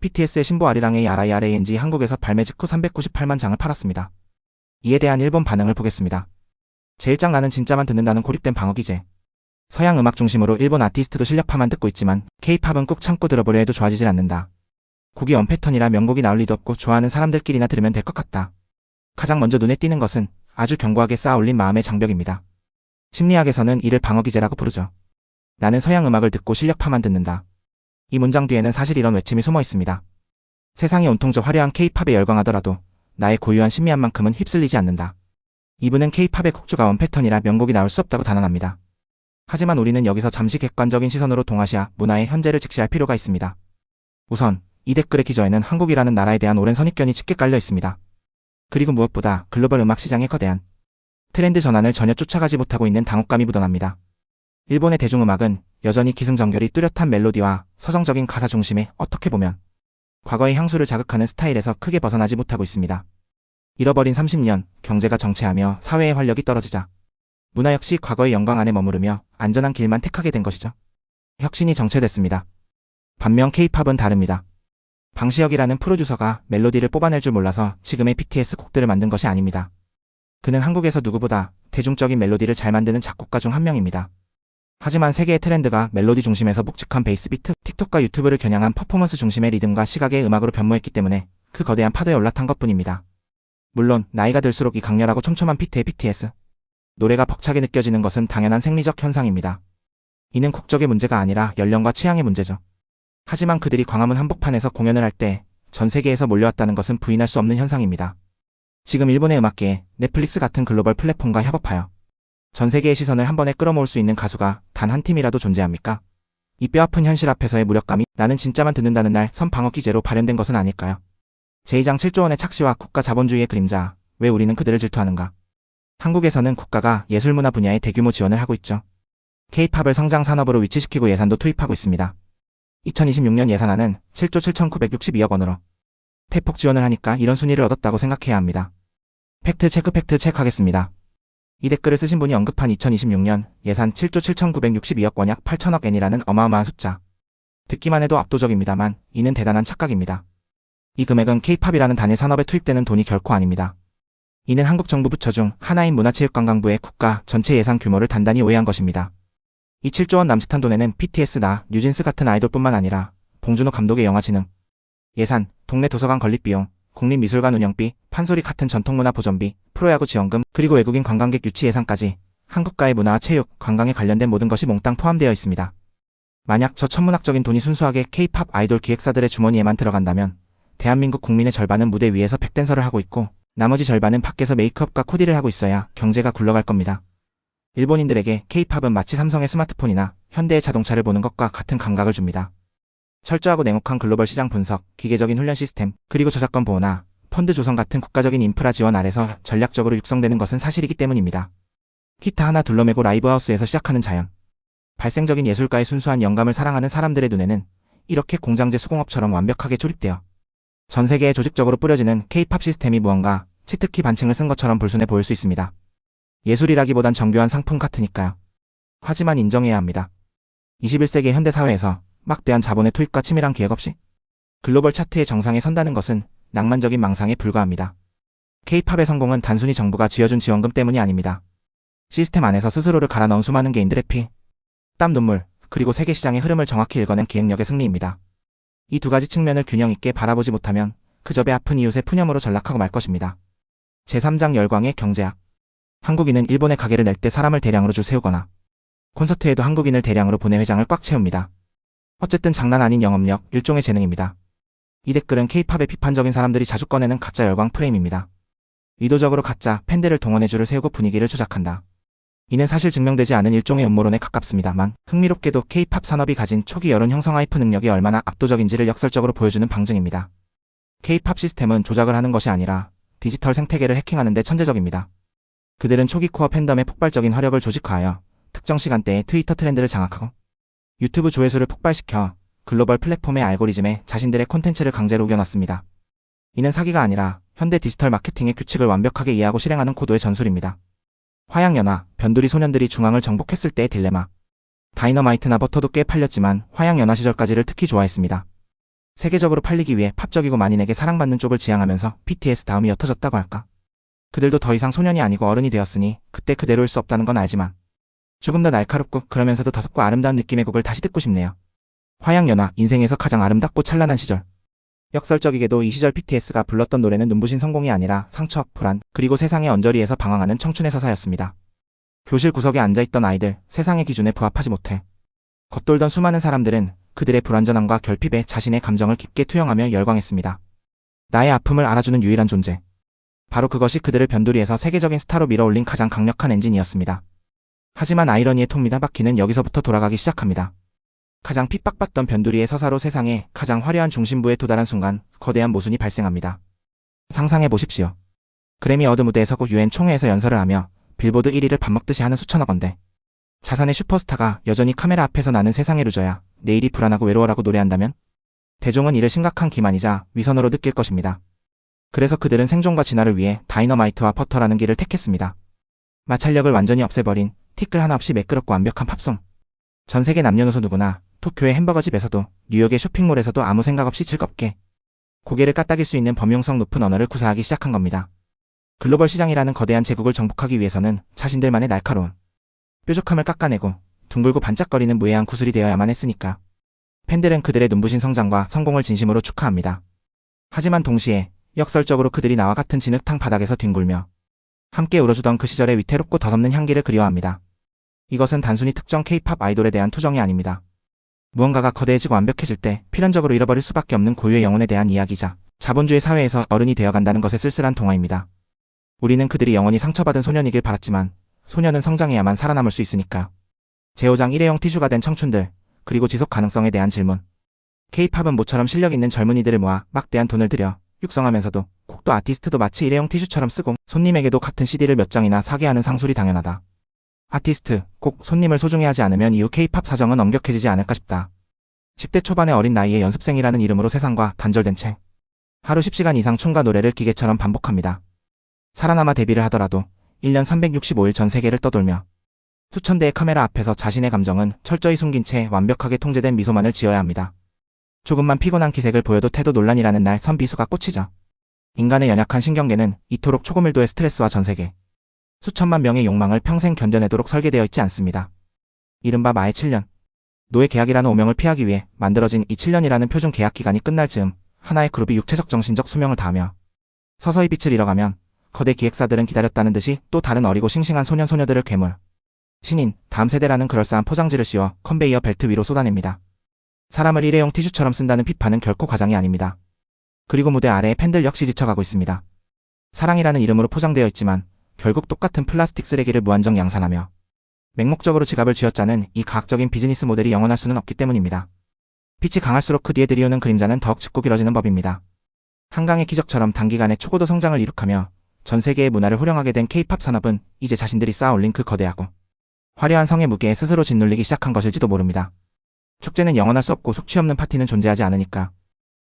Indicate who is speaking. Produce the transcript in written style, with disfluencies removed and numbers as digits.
Speaker 1: BTS의 신보 아리랑의 RIRANG 한국에서 발매 직후 398만 장을 팔았습니다. 이에 대한 일본 반응을 보겠습니다. 제일 짱 나는 진짜만 듣는다는 고립된 방어 기제. 서양 음악 중심으로 일본 아티스트도 실력파만 듣고 있지만 K-팝은 꾹 참고 들어보려 해도 좋아지질 않는다. 곡이 원패턴이라 명곡이 나올 리도 없고 좋아하는 사람들끼리나 들으면 될 것 같다. 가장 먼저 눈에 띄는 것은 아주 견고하게 쌓아올린 마음의 장벽입니다. 심리학에서는 이를 방어 기제라고 부르죠. 나는 서양 음악을 듣고 실력파만 듣는다. 이 문장 뒤에는 사실 이런 외침이 숨어 있습니다. 세상이 온통 저 화려한 K-팝에 열광하더라도 나의 고유한 신미함만큼은 휩쓸리지 않는다. 이분은 K-팝의 곡주가 원패턴이라 명곡이 나올 수 없다고 단언합니다. 하지만 우리는 여기서 잠시 객관적인 시선으로 동아시아 문화의 현재를 직시할 필요가 있습니다. 우선 이 댓글의 기저에는 한국이라는 나라에 대한 오랜 선입견이 짙게 깔려 있습니다. 그리고 무엇보다 글로벌 음악 시장의 거대한 트렌드 전환을 전혀 쫓아가지 못하고 있는 당혹감이 묻어납니다. 일본의 대중음악은 여전히 기승전결이 뚜렷한 멜로디와 서정적인 가사 중심의 어떻게 보면 과거의 향수를 자극하는 스타일에서 크게 벗어나지 못하고 있습니다. 잃어버린 30년, 경제가 정체하며 사회의 활력이 떨어지자 문화 역시 과거의 영광 안에 머무르며 안전한 길만 택하게 된 것이죠. 혁신이 정체됐습니다. 반면 K-팝은 다릅니다. 방시혁이라는 프로듀서가 멜로디를 뽑아낼 줄 몰라서 지금의 BTS 곡들을 만든 것이 아닙니다. 그는 한국에서 누구보다 대중적인 멜로디를 잘 만드는 작곡가 중 한 명입니다. 하지만 세계의 트렌드가 멜로디 중심에서 묵직한 베이스 비트, 틱톡과 유튜브를 겨냥한 퍼포먼스 중심의 리듬과 시각의 음악으로 변모했기 때문에 그 거대한 파도에 올라탄 것뿐입니다. 물론 나이가 들수록 이 강렬하고 촘촘한 비트의 BTS 노래가 벅차게 느껴지는 것은 당연한 생리적 현상입니다. 이는 국적의 문제가 아니라 연령과 취향의 문제죠. 하지만 그들이 광화문 한복판에서 공연을 할 때 전 세계에서 몰려왔다는 것은 부인할 수 없는 현상입니다. 지금 일본의 음악계에 넷플릭스 같은 글로벌 플랫폼과 협업하여 전 세계의 시선을 한 번에 끌어모을 수 있는 가수가 단 한 팀이라도 존재합니까? 이 뼈아픈 현실 앞에서의 무력감이 나는 진짜만 듣는다는 날 선 방어 기제로 발현된 것은 아닐까요? 제2장 7조 원의 착시와 국가 자본주의의 그림자, 왜 우리는 그들을 질투하는가? 한국에서는 국가가 예술문화 분야에 대규모 지원을 하고 있죠. K-팝을 성장 산업으로 위치시키고 예산도 투입하고 있습니다. 2026년 예산안은 7조 7,962억 원으로 대폭 지원을 하니까 이런 순위를 얻었다고 생각해야 합니다. 팩트 체크 하겠습니다. 이 댓글을 쓰신 분이 언급한 2026년 예산 7조 7,962억 원 약 8천억 엔이라는 어마어마한 숫자. 듣기만 해도 압도적입니다만 이는 대단한 착각입니다. 이 금액은 K-팝이라는 단일 산업에 투입되는 돈이 결코 아닙니다. 이는 한국 정부 부처 중 하나인 문화체육관광부의 국가 전체 예산 규모를 단단히 오해한 것입니다. 이 7조 원 남짓한 돈에는 BTS나 뉴진스 같은 아이돌뿐만 아니라 봉준호 감독의 영화 진흥, 예산, 동네 도서관 건립비용, 국립미술관 운영비, 판소리 같은 전통문화 보존비, 프로야구 지원금, 그리고 외국인 관광객 유치 예산까지 한국가의 문화와 체육, 관광에 관련된 모든 것이 몽땅 포함되어 있습니다. 만약 저 천문학적인 돈이 순수하게 K-팝 아이돌 기획사들의 주머니에만 들어간다면 대한민국 국민의 절반은 무대 위에서 백댄서를 하고 있고 나머지 절반은 밖에서 메이크업과 코디를 하고 있어야 경제가 굴러갈 겁니다. 일본인들에게 K-팝은 마치 삼성의 스마트폰이나 현대의 자동차를 보는 것과 같은 감각을 줍니다. 철저하고 냉혹한 글로벌 시장 분석, 기계적인 훈련 시스템, 그리고 저작권 보호나 펀드 조성 같은 국가적인 인프라 지원 아래서 전략적으로 육성되는 것은 사실이기 때문입니다. 기타 하나 둘러매고 라이브하우스에서 시작하는 자연. 발생적인 예술가의 순수한 영감을 사랑하는 사람들의 눈에는 이렇게 공장제 수공업처럼 완벽하게 조립되어 전 세계에 조직적으로 뿌려지는 K-팝 시스템이 무언가 치트키 반층을 쓴 것처럼 불순해 보일 수 있습니다. 예술이라기보단 정교한 상품 같으니까요. 하지만 인정해야 합니다. 21세기 현대사회에서 막대한 자본의 투입과 치밀한 기획 없이 글로벌 차트의 정상에 선다는 것은 낭만적인 망상에 불과합니다. K-팝의 성공은 단순히 정부가 쥐어준 지원금 때문이 아닙니다. 시스템 안에서 스스로를 갈아 넣은 수많은 개인들의 피, 땀, 눈물, 그리고 세계 시장의 흐름을 정확히 읽어낸 기획력의 승리입니다. 이 두 가지 측면을 균형 있게 바라보지 못하면 그저 배 아픈 이웃의 푸념으로 전락하고 말 것입니다. 제3장 열광의 경제학. 한국인은 일본에 가게를 낼 때 사람을 대량으로 줄 세우거나 콘서트에도 한국인을 대량으로 보내 회장을 꽉 채웁니다. 어쨌든 장난 아닌 영업력, 일종의 재능입니다. 이 댓글은 K-팝의 비판적인 사람들이 자주 꺼내는 가짜 열광 프레임입니다. 의도적으로 가짜 팬들을 동원해 줄을 세우고 분위기를 조작한다. 이는 사실 증명되지 않은 일종의 음모론에 가깝습니다만 흥미롭게도 K-팝 산업이 가진 초기 여론 형성 하이프 능력이 얼마나 압도적인지를 역설적으로 보여주는 방증입니다. K-팝 시스템은 조작을 하는 것이 아니라 디지털 생태계를 해킹하는 데 천재적입니다. 그들은 초기 코어 팬덤의 폭발적인 화력을 조직화하여 특정 시간대에 트위터 트렌드를 장악하고 유튜브 조회수를 폭발시켜 글로벌 플랫폼의 알고리즘에 자신들의 콘텐츠를 강제로 우겨넣습니다. 이는 사기가 아니라 현대 디지털 마케팅의 규칙을 완벽하게 이해하고 실행하는 고도의 전술입니다. 화양연화, 변두리 소년들이 중앙을 정복했을 때의 딜레마. 다이너마이트나 버터도 꽤 팔렸지만 화양연화 시절까지를 특히 좋아했습니다. 세계적으로 팔리기 위해 팝적이고 만인에게 사랑받는 쪽을 지향하면서 BTS 다음이 옅어졌다고 할까? 그들도 더 이상 소년이 아니고 어른이 되었으니 그때 그대로일 수 없다는 건 알지만 조금 더 날카롭고 그러면서도 더섭고 아름다운 느낌의 곡을 다시 듣고 싶네요. 화양연화, 인생에서 가장 아름답고 찬란한 시절. 역설적이게도 이 시절 BTS가 불렀던 노래는 눈부신 성공이 아니라 상처, 불안, 그리고 세상의 언저리에서 방황하는 청춘의 서사였습니다. 교실 구석에 앉아있던 아이들, 세상의 기준에 부합하지 못해 겉돌던 수많은 사람들은 그들의 불완전함과 결핍에 자신의 감정을 깊게 투영하며 열광했습니다. 나의 아픔을 알아주는 유일한 존재. 바로 그것이 그들을 변두리에서 세계적인 스타로 밀어올린 가장 강력한 엔진이었습니다. 하지만 아이러니의 톱니다 바퀴는 여기서부터 돌아가기 시작합니다. 가장 핍박받던 변두리의 서사로 세상의 가장 화려한 중심부에 도달한 순간 거대한 모순이 발생합니다. 상상해보십시오. 그래미 어드 무대에 서고 UN 총회에서 연설을 하며 빌보드 1위를 밥 먹듯이 하는 수천억 원대 자산의 슈퍼스타가 여전히 카메라 앞에서 나는 세상의 루저야, 내일이 불안하고 외로워라고 노래한다면 대중은 이를 심각한 기만이자 위선으로 느낄 것입니다. 그래서 그들은 생존과 진화를 위해 다이너마이트와 버터라는 길을 택했습니다. 마찰력을 완전히 없애버린 티끌 하나 없이 매끄럽고 완벽한 팝송. 전 세계 남녀노소 누구나 도쿄의 햄버거집에서도 뉴욕의 쇼핑몰에서도 아무 생각 없이 즐겁게 고개를 까딱일 수 있는 범용성 높은 언어를 구사하기 시작한 겁니다. 글로벌 시장이라는 거대한 제국을 정복하기 위해서는 자신들만의 날카로운 뾰족함을 깎아내고 둥글고 반짝거리는 무해한 구슬이 되어야만 했으니까. 팬들은 그들의 눈부신 성장과 성공을 진심으로 축하합니다. 하지만 동시에 역설적으로 그들이 나와 같은 진흙탕 바닥에서 뒹굴며 함께 울어주던 그 시절의 위태롭고 더섭는 향기를 그리워합니다. 이것은 단순히 특정 K-팝 아이돌에 대한 투정이 아닙니다. 무언가가 거대해지고 완벽해질 때 필연적으로 잃어버릴 수밖에 없는 고유의 영혼에 대한 이야기이자 자본주의 사회에서 어른이 되어간다는 것의 쓸쓸한 동화입니다. 우리는 그들이 영원히 상처받은 소년이길 바랐지만 소년은 성장해야만 살아남을 수 있으니까. 제5장 일회용 티슈가 된 청춘들, 그리고 지속 가능성에 대한 질문. K-팝은 모처럼 실력 있는 젊은이들을 모아 막대한 돈을 들여 육성하면서도 곡도 아티스트도 마치 일회용 티슈처럼 쓰고 손님에게도 같은 CD를 몇 장이나 사게 하는 상술이 당연하다. 아티스트, 곡, 손님을 소중히 하지 않으면 이후 K-팝 사정은 엄격해지지 않을까 싶다. 10대 초반의 어린 나이에 연습생이라는 이름으로 세상과 단절된 채 하루 10시간 이상 춤과 노래를 기계처럼 반복합니다. 살아남아 데뷔를 하더라도 1년 365일 전 세계를 떠돌며 수천 대의 카메라 앞에서 자신의 감정은 철저히 숨긴 채 완벽하게 통제된 미소만을 지어야 합니다. 조금만 피곤한 기색을 보여도 태도 논란이라는 날 선비수가 꽂히죠. 인간의 연약한 신경계는 이토록 초고밀도의 스트레스와 전세계 수천만 명의 욕망을 평생 견뎌내도록 설계되어 있지 않습니다. 이른바 마의 7년. 노예 계약이라는 오명을 피하기 위해 만들어진 이 7년이라는 표준 계약 기간이 끝날 즈음 하나의 그룹이 육체적 정신적 수명을 다하며 서서히 빛을 잃어가면 거대 기획사들은 기다렸다는 듯이 또 다른 어리고 싱싱한 소년 소녀들을 괴물, 신인, 다음 세대라는 그럴싸한 포장지를 씌워 컨베이어 벨트 위로 쏟아냅니다. 사람을 일회용 티슈처럼 쓴다는 비판은 결코 과장이 아닙니다. 그리고 무대 아래의 팬들 역시 지쳐가고 있습니다. 사랑이라는 이름으로 포장되어 있지만 결국 똑같은 플라스틱 쓰레기를 무한정 양산하며 맹목적으로 지갑을 쥐어짜는 이 과학적인 비즈니스 모델이 영원할 수는 없기 때문입니다. 빛이 강할수록 그 뒤에 들이오는 그림자는 더욱 짙고 길어지는 법입니다. 한강의 기적처럼 단기간에 초고도 성장을 이룩하며 전 세계의 문화를 호령하게 된 K-팝 산업은 이제 자신들이 쌓아올린 그 거대하고 화려한 성의 무게에 스스로 짓눌리기 시작한 것일지도 모릅니다. 축제는 영원할 수 없고 숙취 없는 파티는 존재하지 않으니까